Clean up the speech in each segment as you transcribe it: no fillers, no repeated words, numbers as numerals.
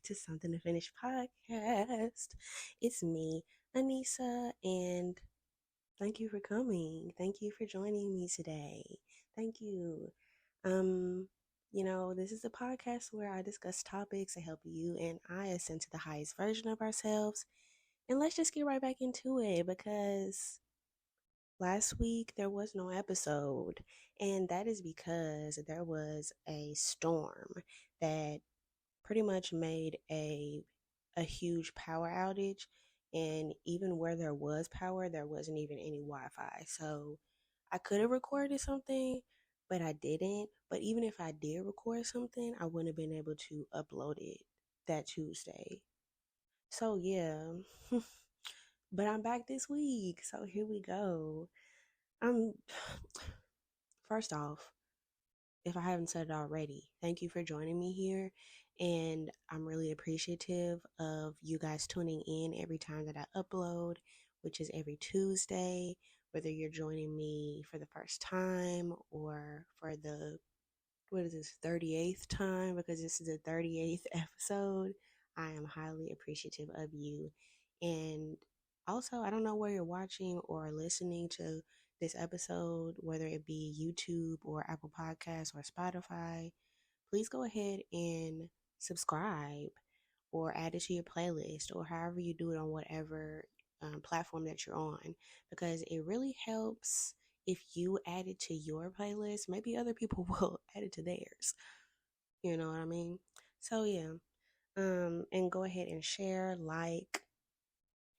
to Something to Finish podcast. It's me, Anissa, and thank you for coming. Thank you for joining me today. Thank you. Um, this is a podcast where I discuss topics to help you and I ascend to the highest version of ourselves. And let's just get right back into it because last week there was no episode, and that is because there was a storm that pretty much made a huge power outage, and even where there was power there wasn't even any Wi-Fi. So I could have recorded something, but I didn't. But even if I did record something, I wouldn't have been able to upload it that Tuesday. So yeah. But I'm back this week, so here we go. I'm First off, if I haven't said it already, thank you for joining me here. And I'm really appreciative of you guys tuning in every time that I upload, which is every Tuesday, whether you're joining me for the first time or for the, what is this, 38th time, because this is the 38th episode. I am highly appreciative of you. And also, I don't know where you're watching or listening to this episode, whether it be YouTube or Apple Podcasts or Spotify. Please go ahead and subscribe or add it to your playlist or however you do it on whatever platform that you're on, because it really helps if you add it to your playlist. Maybe other people will add it to theirs. You know what I mean? So yeah. And go ahead and share, like,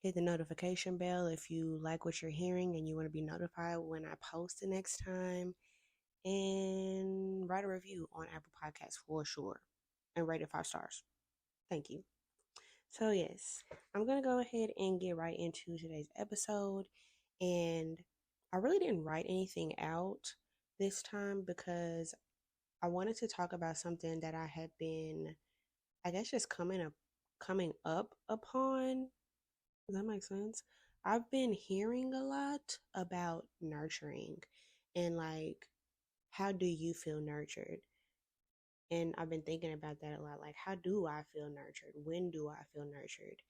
hit the notification bell if you like what you're hearing and you want to be notified when I post the next time. And write a review on Apple Podcasts for sure. And rate it 5 stars. Thank you. So yes, I'm gonna go ahead and get right into today's episode. And I really didn't write anything out this time because I wanted to talk about something that I had been, I guess, just coming up upon. Does that make sense? I've been hearing a lot about nurturing and like, how do you feel nurtured? And I've been thinking about that a lot. Like, how do I feel nurtured? When do I feel nurtured?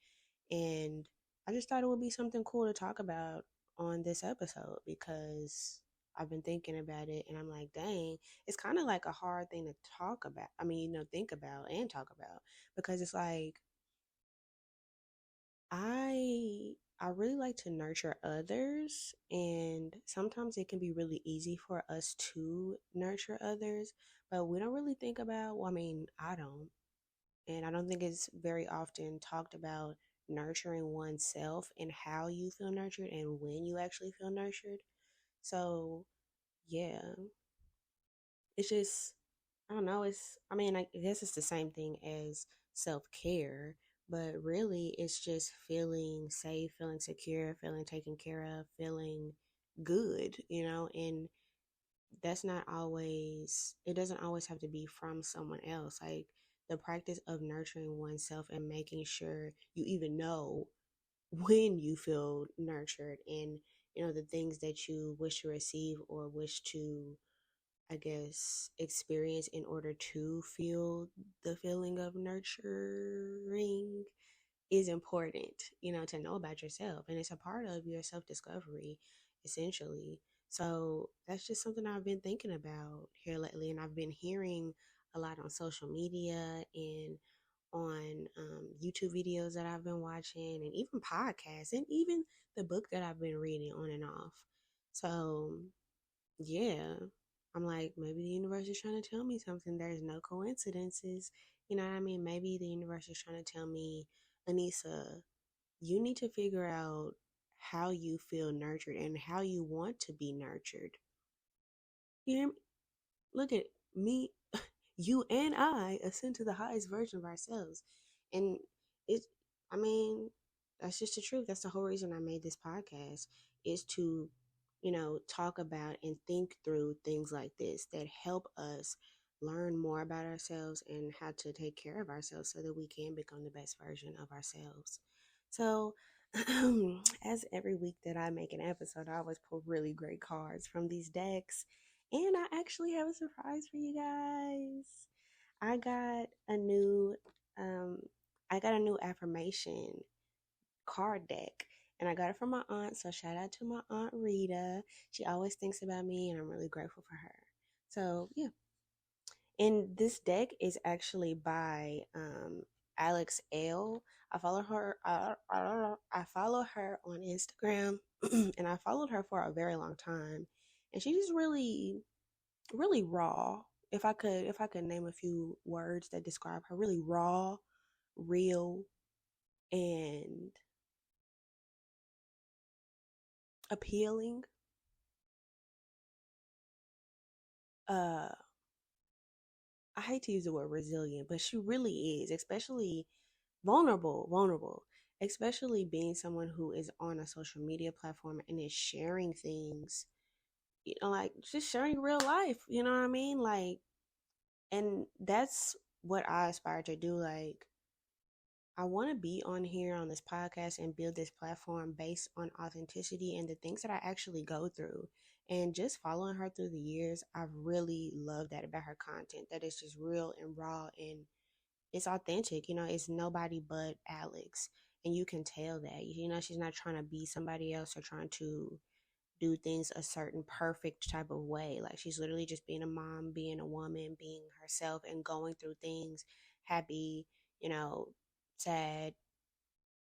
And I just thought it would be something cool to talk about on this episode because I've been thinking about it and I'm like, dang, it's kind of like a hard thing to talk about. I mean, think about and talk about, because it's like I really like to nurture others, and sometimes it can be really easy for us to nurture others, but we don't really think about, well, I mean, I don't, and I don't think it's very often talked about nurturing oneself and how you feel nurtured and when you actually feel nurtured. So, yeah, it's just, I don't know, I mean, I guess it's the same thing as self-care, but really it's just feeling safe, feeling secure, feeling taken care of, feeling good, and it doesn't always have to be from someone else. Like, the practice of nurturing oneself and making sure you even know when you feel nurtured, and the things that you wish to receive or wish to, I guess, experience in order to feel the feeling of nurturing is important, to know about yourself. And it's a part of your self discovery, essentially. So that's just something I've been thinking about here lately. And I've been hearing a lot on social media and on YouTube videos that I've been watching, and even podcasts, and even the book that I've been reading on and off. So yeah, I'm like, maybe the universe is trying to tell me something. There's no coincidences. You know what I mean? Maybe the universe is trying to tell me, Anissa, you need to figure out how you feel nurtured and how you want to be nurtured. You hear me? Look at me, you and I ascend to the highest version of ourselves. And it, I mean, that's just the truth. That's the whole reason I made this podcast, is to, talk about and think through things like this that help us learn more about ourselves and how to take care of ourselves so that we can become the best version of ourselves. So, as every week that I make an episode, I always pull really great cards from these decks. And I actually have a surprise for you guys. I got a new um, I got a new affirmation card deck. And I got it from my aunt. So shout out to my aunt Rita. She always thinks about me and I'm really grateful for her. So yeah. And this deck is actually by Alex L. I follow her. I follow her on Instagram, and I followed her for a very long time. And she's just really, really raw. If I could name a few words that describe her, really raw, real, and appealing. Uh, I hate to use the word resilient, but she really is, especially vulnerable, especially being someone who is on a social media platform and is sharing things, like just sharing real life, you know what I mean? Like, and that's what I aspire to do. Like, I want to be on here on this podcast and build this platform based on authenticity and the things that I actually go through. And just following her through the years, I've really loved that about her content, that it's just real and raw and it's authentic. It's nobody but Alex. And you can tell that. She's not trying to be somebody else or trying to do things a certain perfect type of way. Like she's literally just being a mom, being a woman, being herself and going through things happy, you know, sad,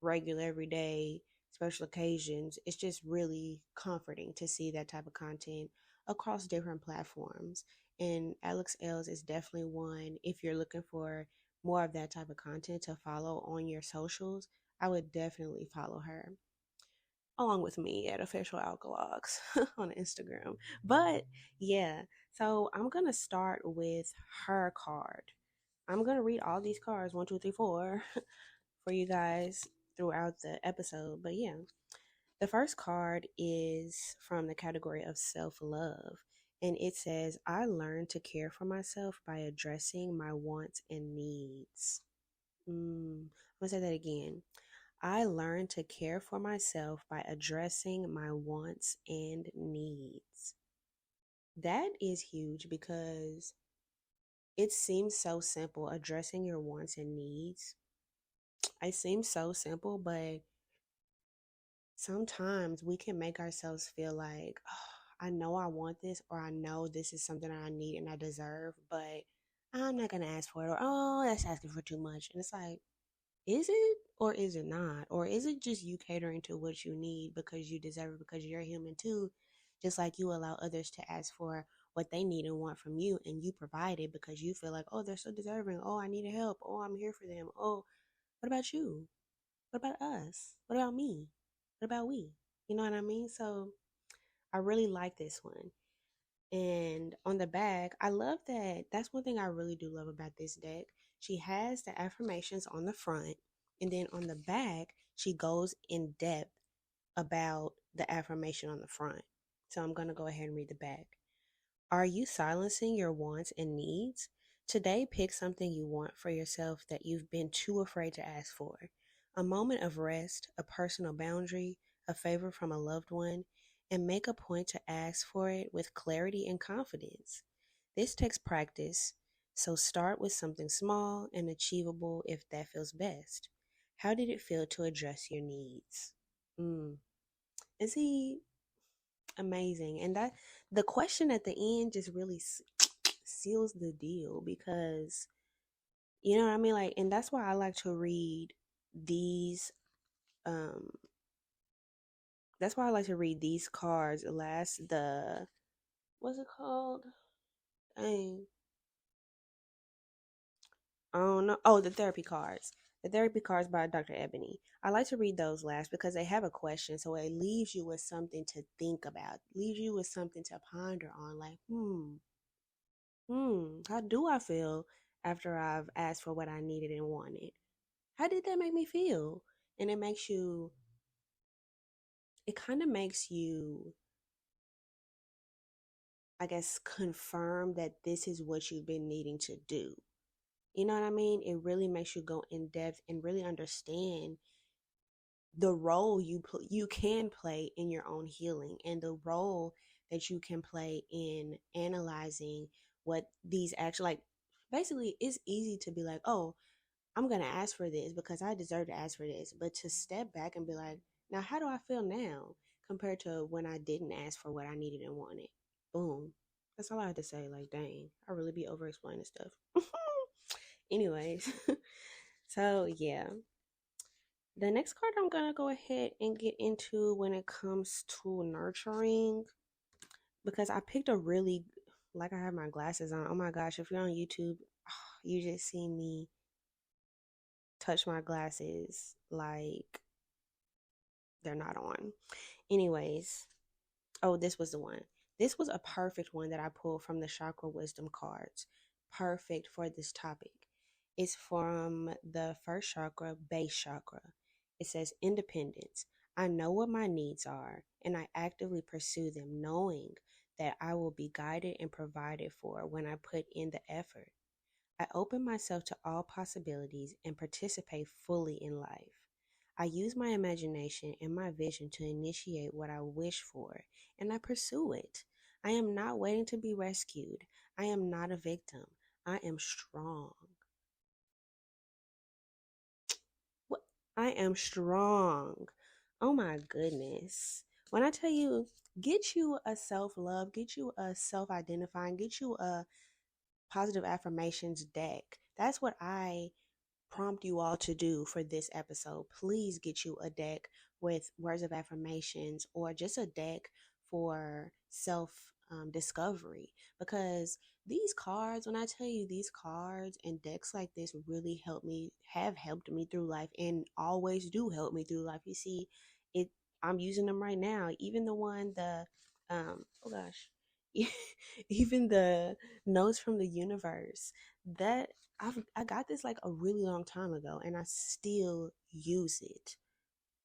regular, everyday, special occasions. It's just really comforting to see that type of content across different platforms. And Alex L's is definitely one. If you're looking for more of that type of content to follow on your socials, I would definitely follow her along with me at Official Alkalogs on Instagram. But yeah, so I'm gonna start with her card. I'm gonna read all these cards, one, two, three, four, for you guys throughout the episode. But yeah, the first card is from the category of self love. And it says, I learned to care for myself by addressing my wants and needs. I'm going to say that again. I learned to care for myself by addressing my wants and needs. That is huge because it seems so simple, addressing your wants and needs. It seems so simple, but sometimes we can make ourselves feel like, oh, I know I want this, or I know this is something I need and I deserve, but I'm not going to ask for it, or oh, that's asking for too much. And it's like, is it or is it not? Or is it just you catering to what you need because you deserve it, because you're human too? Just like you allow others to ask for what they need and want from you, and you provide it because you feel like, oh, they're so deserving. Oh, I need help. Oh, I'm here for them. Oh, what about you? What about us? What about me? What about we? You know what I mean? So I really like this one. And on the back, I love that. That's one thing I really do love about this deck. She has the affirmations on the front, and then on the back, she goes in depth about the affirmation on the front. So I'm going to go ahead and read the back. Are you silencing your wants and needs? Today, pick something you want for yourself that you've been too afraid to ask for. A moment of rest, a personal boundary, a favor from a loved one, and make a point to ask for it with clarity and confidence. This takes practice, so start with something small and achievable if that feels best. How did it feel to address your needs? Mm. Is he amazing? And that the question at the end just really seals the deal because you know what I mean, like, and that's why I like to read these um that's why I like to read these cards last. The what's it called? Dang, I don't know. Oh, the therapy cards. The therapy cards by Dr. Ebony. I like to read those last because they have a question, so it leaves you with something to think about, leaves you with something to ponder on, like, how do I feel after I've asked for what I needed and wanted? How did that make me feel? And it kind of makes you, I guess, confirm that this is what you've been needing to do. You know what I mean? It really makes you go in depth and really understand the role you can play in your own healing, and the role that you can play in analyzing what these actually, like, basically it's easy to be like, oh, I'm going to ask for this because I deserve to ask for this. But to step back and be like, now, how do I feel now compared to when I didn't ask for what I needed and wanted? Boom. That's all I had to say. Like, dang, I really be over explaining stuff. Anyways, so yeah. The next card I'm going to go ahead and get into when it comes to nurturing, because I picked a really, like, I have my glasses on. Oh my gosh, if you're on YouTube, you just see me touch my glasses like they're not on. Anyways, oh, this was the one. This was a perfect one that I pulled from the Chakra Wisdom cards. Perfect for this topic. It's from the first chakra, base chakra. It says independence. I know what my needs are, and I actively pursue them, knowing that I will be guided and provided for when I put in the effort. I open myself to all possibilities and participate fully in life. I use my imagination and my vision to initiate what I wish for, and I pursue it. I am not waiting to be rescued. I am not a victim. I am strong. What? I am strong. Oh my goodness. When I tell you, get you a self love, get you a self identifying, get you a positive affirmations deck. That's what I prompt you all to do for this episode. Please get you a deck with words of affirmations or just a deck for self discovery, because these cards, when I tell you, these cards and decks like this really have helped me through life and always do help me through life. You see, it I'm using them right now. Even the one, oh gosh, even the notes from the universe, that I got this like a really long time ago and I still use it.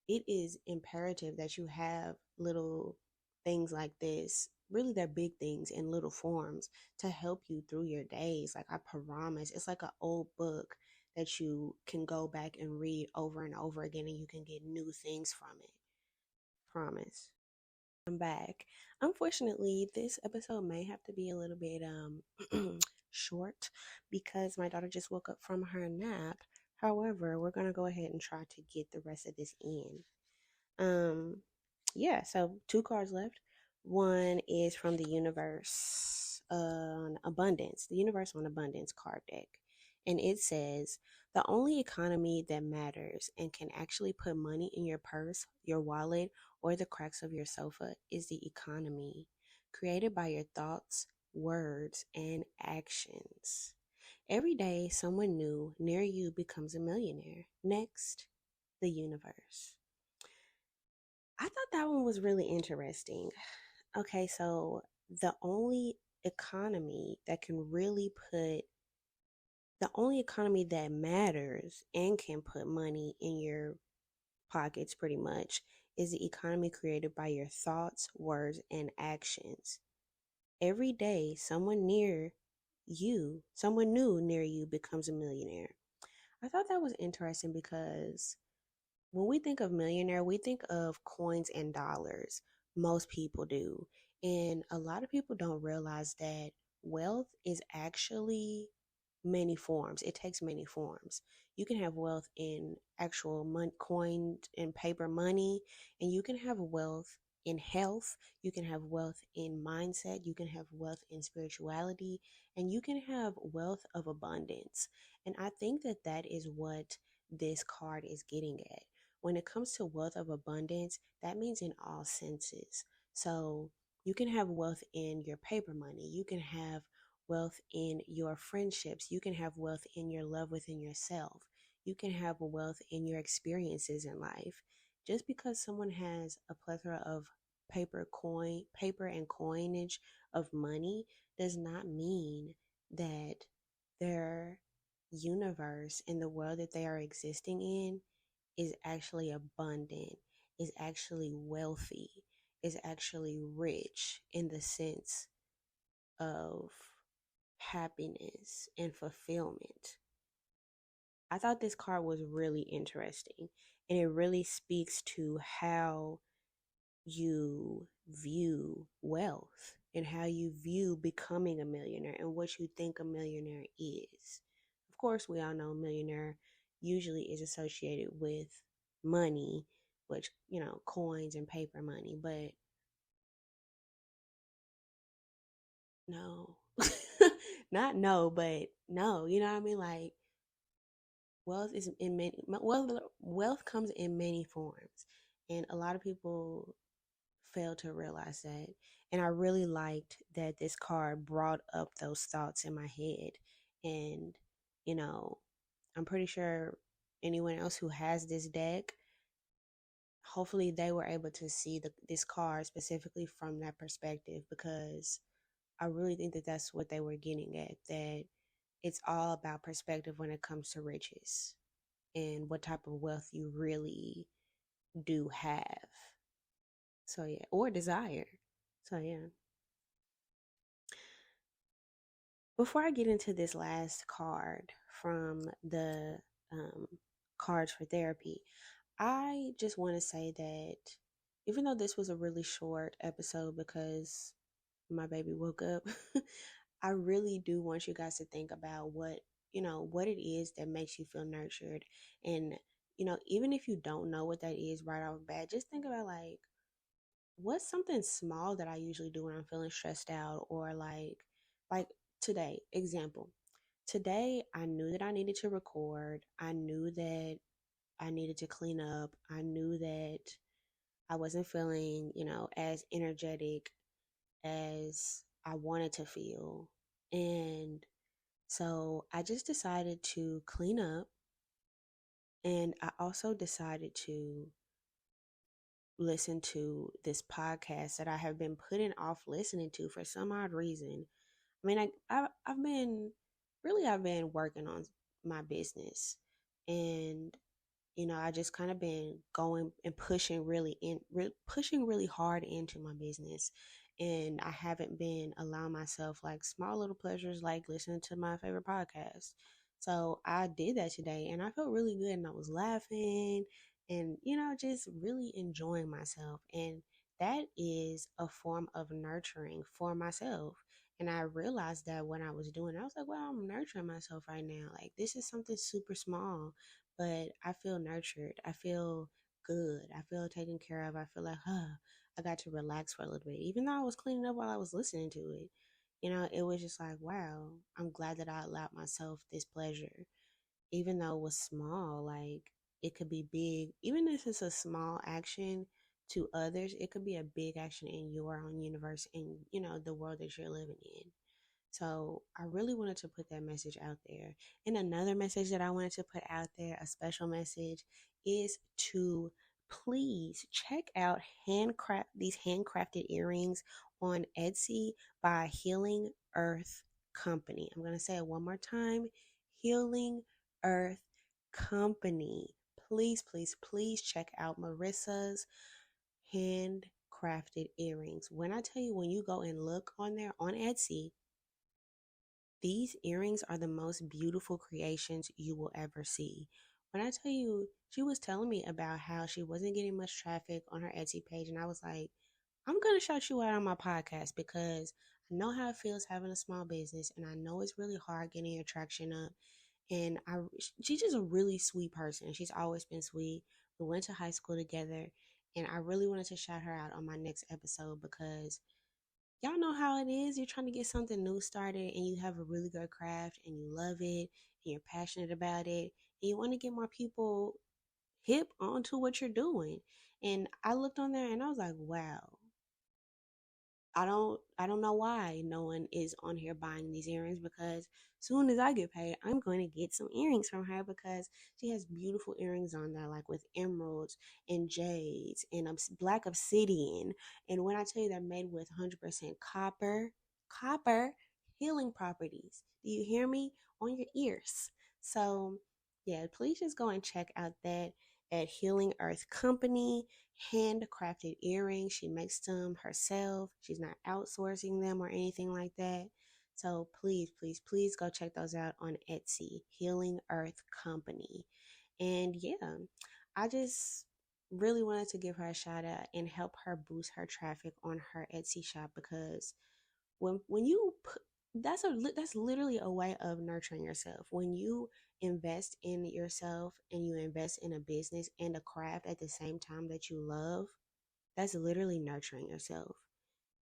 It is imperative that you have little things like this. Really, they're big things in little forms to help you through your days. Like, I promise, it's like an old book that you can go back and read over and over again and you can get new things from it. Promise. I'm back. Unfortunately, this episode may have to be a little bit short because my daughter just woke up from her nap. However, we're gonna go ahead and try to get the rest of this in. Um, yeah, so two cards left. One is from the universe on abundance, the universe on abundance card deck. And it says, the only economy that matters and can actually put money in your purse, your wallet, or the cracks of your sofa is the economy created by your thoughts, words, and actions. Every day, someone new near you becomes a millionaire. Next, the universe. I thought that one was really interesting. Okay, so the only economy that can really put, the only economy that matters and can put money in your pockets pretty much is the economy created by your thoughts, words, and actions. Every day, someone new near you becomes a millionaire. I thought that was interesting because when we think of millionaire, we think of coins and dollars. Most people do. And a lot of people don't realize that wealth is actually many forms. It takes many forms. You can have wealth in actual coined and paper money, and you can have wealth in health. You can have wealth in mindset. You can have wealth in spirituality, and you can have wealth of abundance. And I think that that is what this card is getting at. When it comes to wealth of abundance, that means in all senses. So you can have wealth in your paper money. You can have wealth in your friendships. You can have wealth in your love within yourself. You can have wealth in your experiences in life. Just because someone has a plethora of paper and coinage of money does not mean that their universe and the world that they are existing in is actually abundant, is actually wealthy, is actually rich in the sense of happiness and fulfillment. I thought this card was really interesting and it really speaks to how you view wealth and how you view becoming a millionaire and what you think a millionaire is. Of course, we all know a millionaire usually is associated with money, which, coins and paper money. But no, not no, but no, you know what I mean? Like, wealth comes in many forms, and a lot of people fail to realize that. And I really liked that this card brought up those thoughts in my head. And, you know, I'm pretty sure anyone else who has this deck, hopefully they were able to see this card specifically from that perspective, because I really think that that's what they were getting at, that it's all about perspective when it comes to riches and what type of wealth you really do have. So yeah, or desire. So yeah. Before I get into this last card from the um, cards for therapy, I just want to say that even though this was a really short episode because my baby woke up, I really do want you guys to think about what it is that makes you feel nurtured. And, even if you don't know what that is right off the bat, just think about like, what's something small that I usually do when I'm feeling stressed out, or like today, example. Today I knew that I needed to record. I knew that I needed to clean up. I knew that I wasn't feeling, as energetic as I wanted to feel. And so I just decided to clean up, and I also decided to listen to this podcast that I have been putting off listening to for some odd reason. I mean, I've been working on my business, and I just kind of been going and pushing really hard into my business, and I haven't been allowing myself like small little pleasures like listening to my favorite podcast. So I did that today, and I felt really good, and I was laughing, and just really enjoying myself, and that is a form of nurturing for myself. And I realized that when I was doing it, I was like, well, I'm nurturing myself right now. Like, this is something super small, but I feel nurtured. I feel good. I feel taken care of. I feel like, I got to relax for a little bit. Even though I was cleaning up while I was listening to it, it was just like, wow, I'm glad that I allowed myself this pleasure. Even though it was small, like it could be big. Even if it's a small action to others, it could be a big action in your own universe and, the world that you're living in. So I really wanted to put that message out there. And another message that I wanted to put out there, a special message, is to please check out these handcrafted earrings on Etsy by Healing Earth Company. I'm going to say it one more time. Healing Earth Company. Please, please, please check out Marissa's handcrafted earrings. When I tell you, when you go and look on there on Etsy, these earrings are the most beautiful creations you will ever see. When I tell you, she was telling me about how she wasn't getting much traffic on her Etsy page, and I was like, I'm going to shout you out on my podcast because I know how it feels having a small business, and I know it's really hard getting your traction up. And she's just a really sweet person. She's always been sweet. We went to high school together, and I really wanted to shout her out on my next episode because y'all know how it is. You're trying to get something new started, and you have a really good craft, and you love it, and you're passionate about it, and you want to get more people hip onto what you're doing. And I looked on there and I was like, wow, I don't know why no one is on here buying these earrings, because soon as I get paid, I'm going to get some earrings from her because she has beautiful earrings on there, like with emeralds and jades and black obsidian. And when I tell you they're made with 100% copper healing properties. Do you hear me? On your ears. So yeah, please just go and check out that at Healing Earth Company. Handcrafted earrings. She makes them herself. She's not outsourcing them or anything like that. So please, please, please go check those out on Etsy, Healing Earth Company. And yeah, I just really wanted to give her a shout out and help her boost her traffic on her Etsy shop, because when you that's literally a way of nurturing yourself. When you invest in yourself and you invest in a business and a craft at the same time that you love, that's literally nurturing yourself.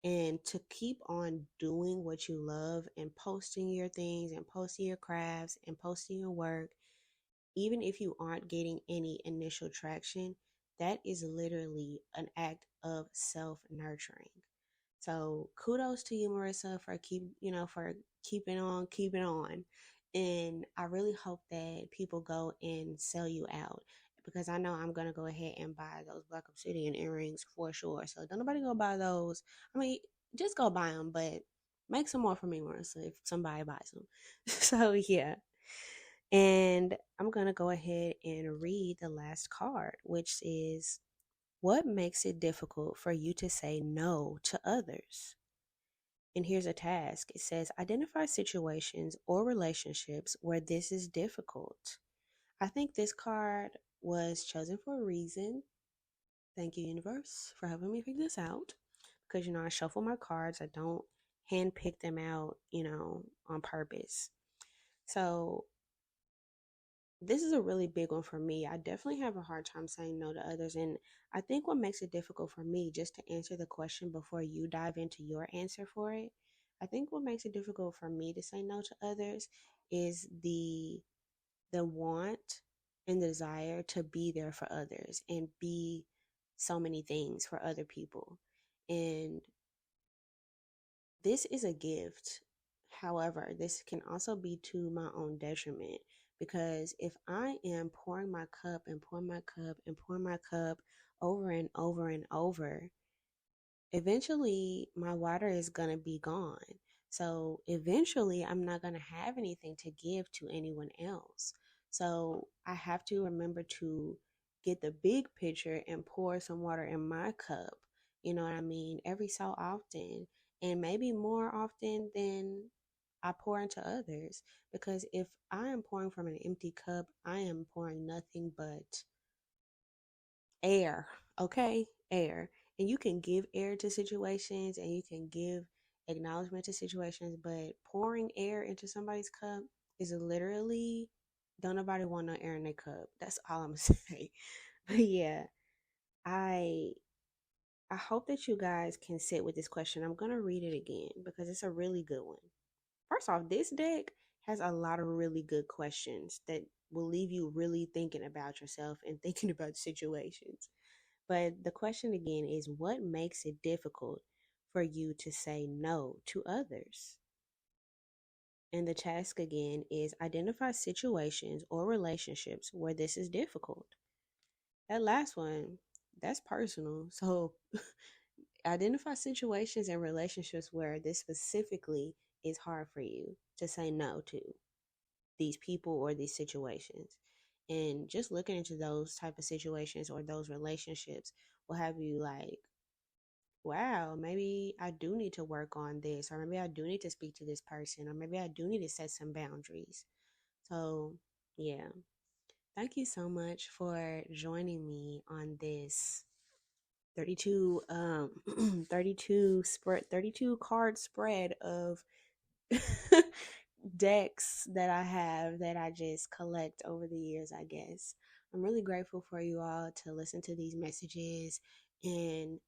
And to keep on doing what you love and posting your things and posting your crafts and posting your work, even if you aren't getting any initial traction, that is literally an act of self nurturing. So kudos to you, Marissa, for for keeping on. And I really hope that people go and sell you out, because I know I'm gonna go ahead and buy those Black Obsidian earrings for sure. So don't nobody go buy those. I mean, just go buy them, but make some more for me, Marissa, if somebody buys them. So yeah. And I'm gonna go ahead and read the last card, which is, what makes it difficult for you to say no to others? And here's a task. It says, identify situations or relationships where this is difficult. I think this card was chosen for a reason. Thank you, universe, for helping me figure this out. Because, I shuffle my cards. I don't handpick them out, on purpose. So this is a really big one for me. I definitely have a hard time saying no to others. And I think what makes it difficult for me, just to answer the question before you dive into your answer for it, I think what makes it difficult for me to say no to others is the want and the desire to be there for others and be so many things for other people. And this is a gift. However, this can also be to my own detriment, because if I am pouring my cup and pouring my cup and pouring my cup over and over and over, eventually my water is going to be gone. So eventually I'm not going to have anything to give to anyone else. So I have to remember to get the big picture and pour some water in my cup. You know what I mean? Every so often, and maybe more often than I pour into others. Because if I am pouring from an empty cup, I am pouring nothing but air, okay? Air. And you can give air to situations and you can give acknowledgement to situations, but pouring air into somebody's cup is literally, don't nobody want no air in their cup. That's all I'm gonna say. But yeah, I I hope that you guys can sit with this question. I'm gonna read it again because it's a really good one. First off, this deck has a lot of really good questions that will leave you really thinking about yourself and thinking about situations. But the question again is, what makes it difficult for you to say no to others? And the task again is, identify situations or relationships where this is difficult. That last one, that's personal. So identify situations and relationships where this specifically is hard for you to say no to these people or these situations. And just looking into those type of situations or those relationships will have you like, wow, maybe I do need to work on this, or maybe I do need to speak to this person, or maybe I do need to set some boundaries. So, yeah, thank you so much for joining me on this 32 32 card spread of decks that I have that I just collect over the years, I guess. I'm really grateful for you all to listen to these messages and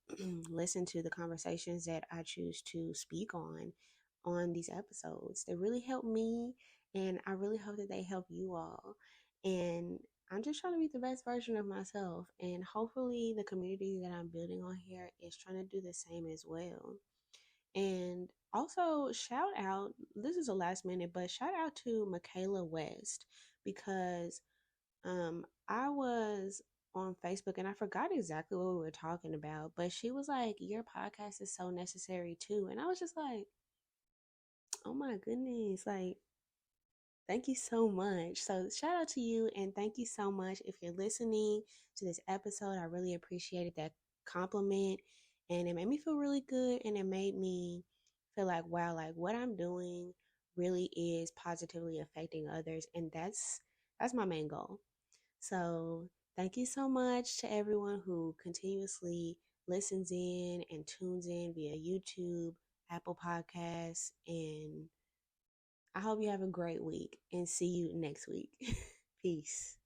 listen to the conversations that I choose to speak on these episodes. They really help me, and I really hope that they help you all. And I'm just trying to be the best version of myself, and hopefully the community that I'm building on here is trying to do the same as well. And also, shout out, this is a last minute, but shout out to Michaela West, because I was on Facebook and I forgot exactly what we were talking about, but she was like, your podcast is so necessary too. And I was just like, oh my goodness, like, thank you so much. So, shout out to you and thank you so much. If you're listening to this episode, I really appreciated that compliment, and it made me feel really good, and it made me feel like, wow, like what I'm doing really is positively affecting others, and that's my main goal. So, thank you so much to everyone who continuously listens in and tunes in via YouTube, Apple Podcasts, and I hope you have a great week and see you next week. Peace.